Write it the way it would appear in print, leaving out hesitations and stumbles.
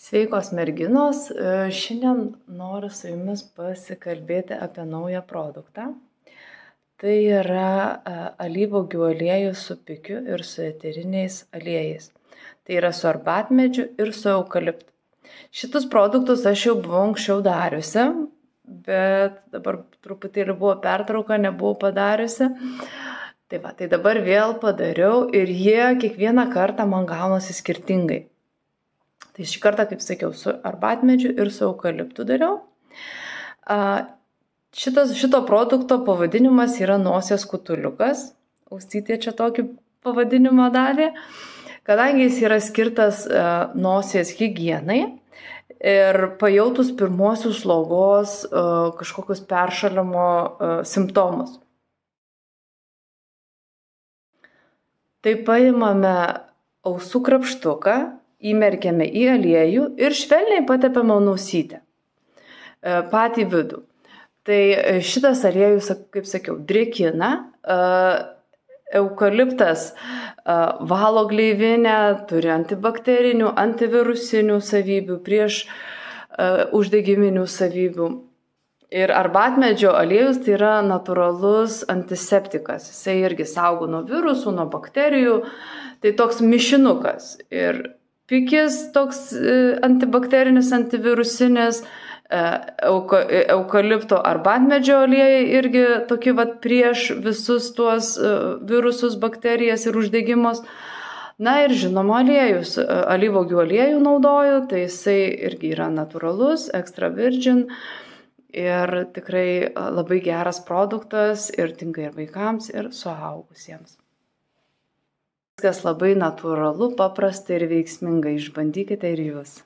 Sveikos merginos, šiandien noriu su jumis pasikalbėti apie naują produktą. Tai yra alyvuogių aliejus su pikiu ir su eteriniais aliejais. Tai yra su arbatmedžiu ir su eukaliptu. Šitus produktus aš jau buvau anksčiau dariusi, bet dabar truputėlį buvo pertrauka, nebuvau padariusi. Tai dabar vėl padariau ir jie kiekvieną kartą man gaunasi skirtingai. Tai šį kartą, kaip sakiau, su arbatmedžiu ir su eukaliptu dariau. Šito produkto pavadinimas yra nosies kutuliukas. Ausytė čia tokį pavadinimą davė, kadangi jis yra skirtas nosies higienai ir pajautus pirmosius slogos kažkokius peršalimo simptomus. Tai paimame ausų krapštuką, įmerkiame į aliejų ir švelniai patepame nosytę, patį vidų. Tai šitas aliejus, kaip sakiau, drėkina, eukaliptas valo gleivinę, turi antibakterinių, antivirusinių savybių, prieš uždegiminių savybių. Ir arbatmedžio aliejus tai yra natūralus antiseptikas. Jisai irgi saugo nuo virusų, nuo bakterijų. Tai toks mišinukas. Ir pikis toks antibakterinis, antivirusinis, eukalipto arbatmedžio aliejai irgi tokie prieš visus tuos virusus, bakterijas ir uždegimus. Na ir žinoma aliejus, alyvuogių aliejų naudoju, tai jisai irgi yra natūralus, extra virgin ir tikrai labai geras produktas ir tinka ir vaikams, ir suaugusiems. Viskas labai natūralu, paprasta ir veiksminga. Išbandykite ir jūs.